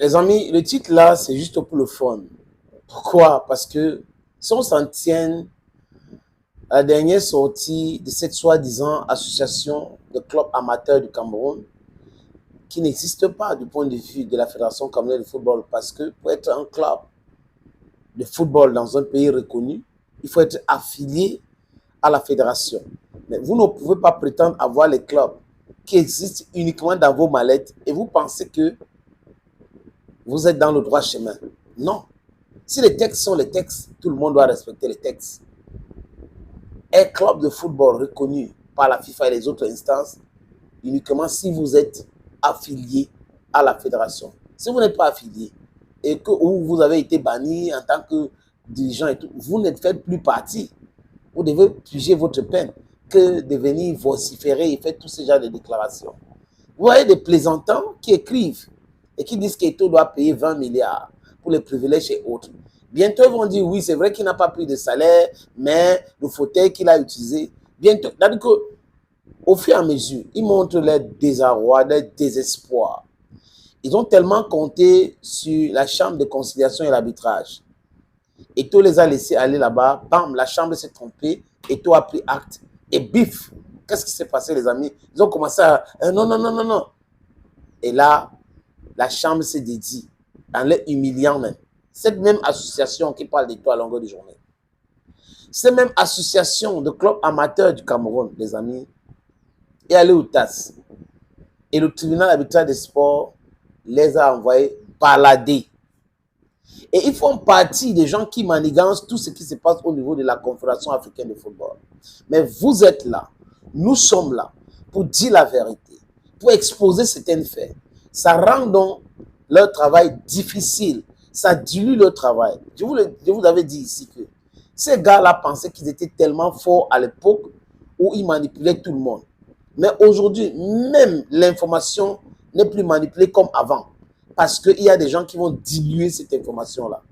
Les amis, le titre là, c'est juste pour le fun. Pourquoi? Parce que si on s'en tient à la dernière sortie de cette soi-disant association de clubs amateurs du Cameroun, qui n'existe pas du point de vue de la Fédération camerounaise de football, parce que pour être un club de football dans un pays reconnu, il faut être affilié à la fédération. Mais vous ne pouvez pas prétendre avoir les clubs qui existent uniquement dans vos mallettes et vous pensez que vous êtes dans le droit chemin. Non. Si les textes sont les textes, tout le monde doit respecter les textes. Un club de football reconnu par la FIFA et les autres instances, uniquement si vous êtes affilié à la fédération. Si vous n'êtes pas affilié et que vous avez été banni en tant que dirigeant et tout, vous ne faites plus partie. Vous devez piger votre peine que de venir vociférer et faire tous ces genres de déclarations. Vous voyez des plaisantants qui écrivent et qui disent qu'Eto doit payer 20 milliards pour les privilèges et autres. Bientôt, ils vont dire, oui, c'est vrai qu'il n'a pas pris de salaire, mais le fauteuil qu'il a utilisé, bientôt, c'est-à-dire qu'au fur et à mesure, ils montrent leur désarroi, leur désespoir. Ils ont tellement compté sur la chambre de conciliation et l'arbitrage. Eto les a laissés aller là-bas, bam, la chambre s'est trompée, Eto a pris acte, et bif, qu'est-ce qui s'est passé, les amis? Ils ont commencé à, non, non, non, non, non. Et là, la chambre s'est dédiée, en les humiliant même. Cette même association qui parle d'Eto à longueur de journée. Cette même association de clubs amateurs du Cameroun, les amis, est allée au TAS. Et le tribunal arbitral des sports les a envoyés balader. Et ils font partie des gens qui manigancent tout ce qui se passe au niveau de la Confédération africaine de football. Mais vous êtes là, nous sommes là, pour dire la vérité, pour exposer certains faits. Ça rend donc leur travail difficile, ça dilue leur travail. Je vous avais dit ici que ces gars-là pensaient qu'ils étaient tellement forts à l'époque où ils manipulaient tout le monde. Mais aujourd'hui, même l'information n'est plus manipulée comme avant. Parce qu'il y a des gens qui vont diluer cette information-là.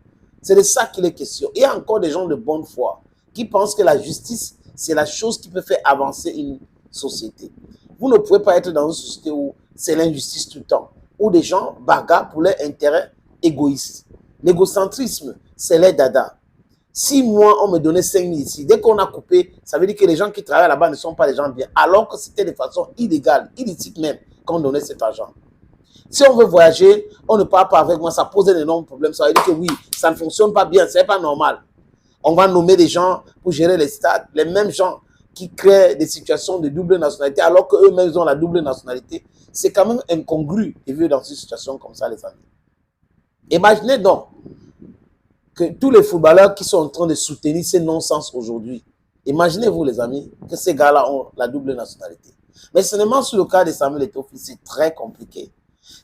C'est de ça qu'il est question. Il y a encore des gens de bonne foi qui pensent que la justice, c'est la chose qui peut faire avancer une société. Vous ne pouvez pas être dans une société où c'est l'injustice tout le temps, où des gens bagarrent pour leurs intérêts égoïstes. L'égocentrisme, c'est les dada. Si moi, on me donnait 5 000 ici, dès qu'on a coupé, ça veut dire que les gens qui travaillent là-bas ne sont pas des gens bien, alors que c'était de façon illégale, illicite même, qu'on donnait cet argent. Si on veut voyager, on ne parle pas avec moi, ça pose un énorme problème. Ça veut dire que oui, ça ne fonctionne pas bien, ce n'est pas normal. On va nommer des gens pour gérer les stades, les mêmes gens qui créent des situations de double nationalité, alors qu'eux-mêmes ont la double nationalité. C'est quand même incongru de vivre dans une situation comme ça, les amis. Imaginez donc que tous les footballeurs qui sont en train de soutenir ces non-sens aujourd'hui, imaginez-vous, les amis, que ces gars-là ont la double nationalité. Mais seulement sur le cas de Samuel Eto'o, c'est très compliqué.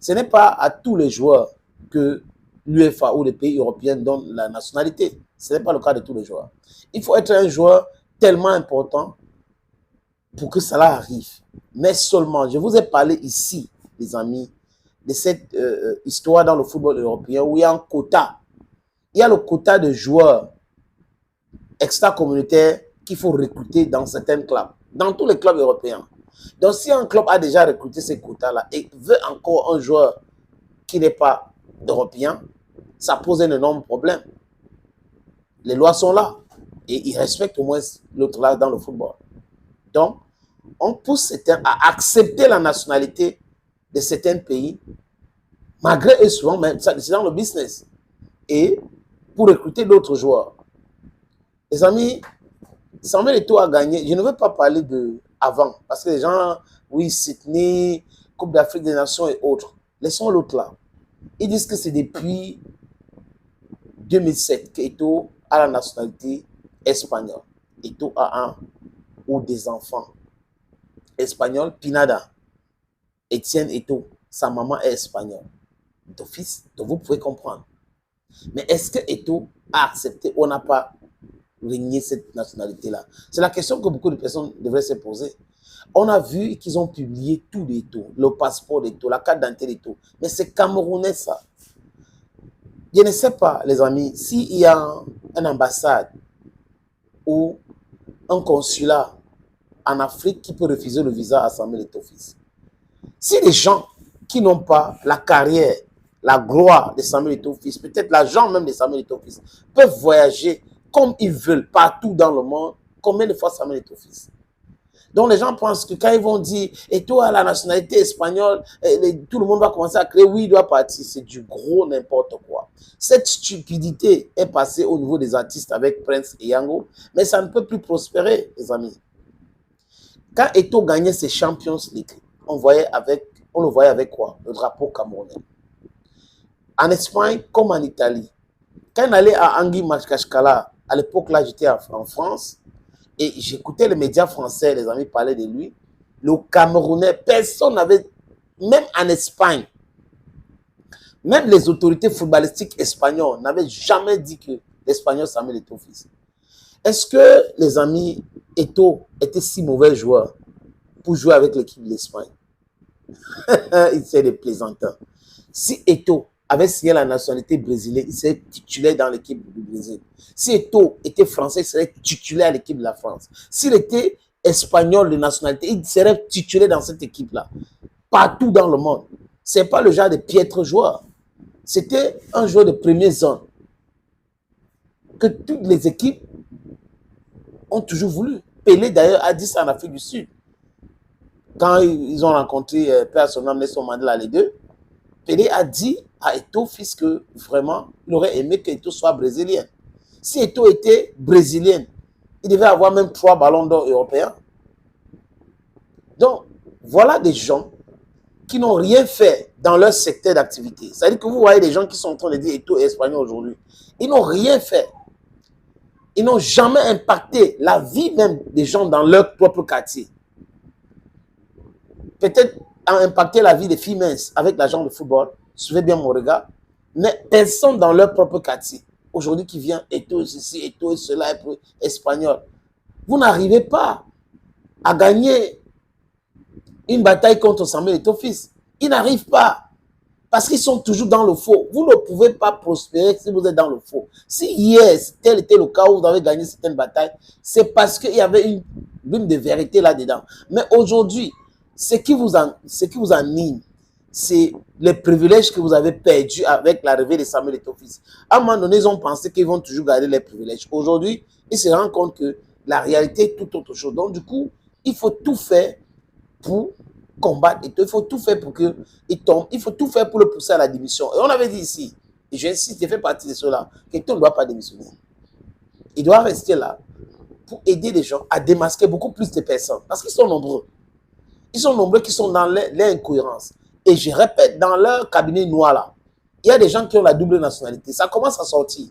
Ce n'est pas à tous les joueurs que l'UEFA ou les pays européens donnent la nationalité. Ce n'est pas le cas de tous les joueurs. Il faut être un joueur tellement important pour que cela arrive. Mais seulement, je vous ai parlé ici, les amis, de cette histoire dans le football européen où il y a un quota. Il y a le quota de joueurs extra-communautaires qu'il faut recruter dans certains clubs, dans tous les clubs européens. Donc, si un club a déjà recruté ces quotas-là et veut encore un joueur qui n'est pas européen, ça pose un énorme problème. Les lois sont là et ils respectent au moins l'autre là dans le football. Donc, on pousse certains à accepter la nationalité de certains pays, malgré eux souvent, même, c'est dans le business, et pour recruter d'autres joueurs. Les amis, Samuel Eto'o a gagné. Je ne veux pas parler de avant, parce que les gens, oui, Sydney, Coupe d'Afrique des Nations et autres, laissons l'autre là. Ils disent que c'est depuis 2007 qu'Eto'o a la nationalité espagnole. Eto'o a un ou des enfants espagnols, Pinada, Etienne Eto'o, sa maman est espagnole. D'office, donc vous pouvez comprendre. Mais est-ce que Eto'o a accepté ou n'a pas régner cette nationalité-là? C'est la question que beaucoup de personnes devraient se poser. On a vu qu'ils ont publié tout d'Eto'o, le passeport d'Eto'o, la carte d'identité d'Eto'o. Mais c'est camerounais, ça. Je ne sais pas, les amis, s'il y a une ambassade ou un consulat en Afrique qui peut refuser le visa à Samuel Eto'o fils. Si les gens qui n'ont pas la carrière la gloire de Samuel Eto'o-Fils, peut-être l'argent même de Samuel Eto'o-Fils, peuvent voyager comme ils veulent partout dans le monde. Combien de fois Samuel Eto'o-Fils? Donc les gens pensent que quand ils vont dire Eto'o a la nationalité espagnole, tout le monde va commencer à créer, oui, il doit partir. C'est du gros n'importe quoi. Cette stupidité est passée au niveau des artistes avec Prince et Yango, mais ça ne peut plus prospérer, les amis. Quand Eto'o gagnait ses Champions League, on le voyait avec quoi? Le drapeau camerounais. En Espagne comme en Italie. Quand on allait à Angui Machkashkala, à l'époque là, j'étais en France, et j'écoutais les médias français, les amis parlaient de lui. Le Camerounais, personne n'avait, même en Espagne, même les autorités footballistiques espagnoles n'avaient jamais dit que l'Espagnol Samuel Eto'o-Fils. Est-ce que les amis Eto'o était si mauvais joueur pour jouer avec l'équipe de l'Espagne? Il s'est des plaisantins. Si Eto'o avait signé la nationalité brésilienne, il serait titulaire dans l'équipe du Brésil. Si Eto'o était français, il serait titulaire à l'équipe de la France. S'il était espagnol de nationalité, il serait titulaire dans cette équipe-là. Partout dans le monde. Ce n'est pas le genre de piètre joueur. C'était un joueur de première zone que toutes les équipes ont toujours voulu. Pelé d'ailleurs a dit ça en Afrique du Sud. Quand ils ont rencontré personnellement Nelson Mandela les deux, Pelé a dit à Eto'o-Fils que vraiment, il aurait aimé que Eto'o soit brésilien. Si Eto'o était brésilien, il devait avoir même 3 ballons d'or européens. Donc, voilà des gens qui n'ont rien fait dans leur secteur d'activité. C'est-à-dire que vous voyez des gens qui sont en train de dire Eto'o est espagnol aujourd'hui. Ils n'ont rien fait. Ils n'ont jamais impacté la vie même des gens dans leur propre quartier. Peut-être impacté la vie des filles minces avec l'agent de football. Suivez bien mon regard. Mais personne dans leur propre quartier. Aujourd'hui qui vient Eto'o ceci, Eto'o cela, espagnol. Vous n'arrivez pas à gagner une bataille contre Samuel Eto'o-Fils. Ils n'arrivent pas. Parce qu'ils sont toujours dans le faux. Vous ne pouvez pas prospérer si vous êtes dans le faux. Si hier, tel était le cas où vous avez gagné certaines batailles, c'est parce qu'il y avait une bulle de vérité là-dedans. Mais aujourd'hui, ce qui vous anime, c'est les privilèges que vous avez perdus avec l'arrivée de Samuel Eto'o-Fils. À un moment donné, ils ont pensé qu'ils vont toujours garder les privilèges. Aujourd'hui, ils se rendent compte que la réalité est tout autre chose. Donc, du coup, il faut tout faire pour combattre Eto'o. Il faut tout faire pour qu'il tombe. Il faut tout faire pour le pousser à la démission. Et on avait dit ici, et j'insiste, je fais partie de ceux-là, qu'Eto'o ne doit pas démissionner. Il doit rester là pour aider les gens à démasquer beaucoup plus de personnes. Parce qu'ils sont nombreux. Ils sont nombreux qui sont dans l'incohérence. Et je répète, dans leur cabinet noir là, il y a des gens qui ont la double nationalité. Ça commence à sortir.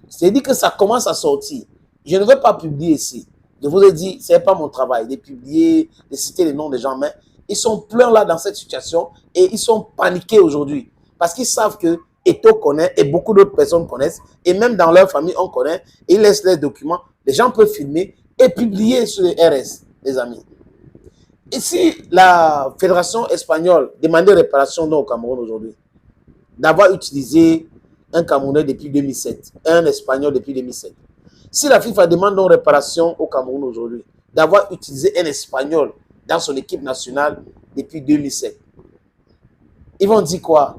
C'est-à-dire que ça commence à sortir. Je ne vais pas publier ici. Je vous ai dit, ce n'est pas mon travail de publier, de citer les noms des gens, mais ils sont pleins là dans cette situation et ils sont paniqués aujourd'hui. Parce qu'ils savent que Eto'o connaît et beaucoup d'autres personnes connaissent. Et même dans leur famille, on connaît. Ils laissent les documents. Les gens peuvent filmer et publier sur les RS, les amis. Et si la Fédération espagnole demandait réparation au Cameroun aujourd'hui, d'avoir utilisé un Camerounais depuis 2007, un Espagnol depuis 2007, si la FIFA demande donc réparation au Cameroun aujourd'hui, d'avoir utilisé un Espagnol dans son équipe nationale depuis 2007, ils vont dire quoi?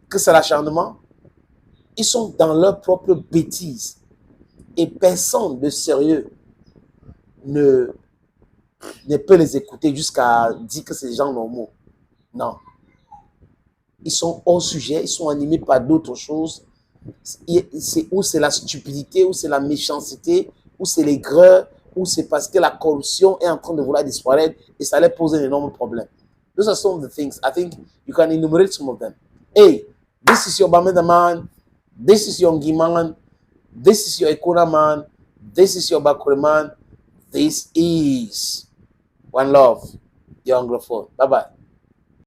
Que c'est l'acharnement? Ils sont dans leur propre bêtise. Et personne de sérieux ne peut les écouter jusqu'à dire que c'est des gens normaux. Non. Ils sont hors sujet, ils sont animés par d'autres choses. Ou c'est la stupidité, ou c'est la méchanceté, ou c'est l'aigreur, ou c'est parce que la corruption est en train de vouloir disparaître et ça leur pose un énorme problème. Those are some of the things. I think you can enumerate some of them. Hey, this is your Bamenda man, this is your Ngi man, this is your Ekuna man, this is your Bakure man, this is One Love, your Anglophone. Bye-bye.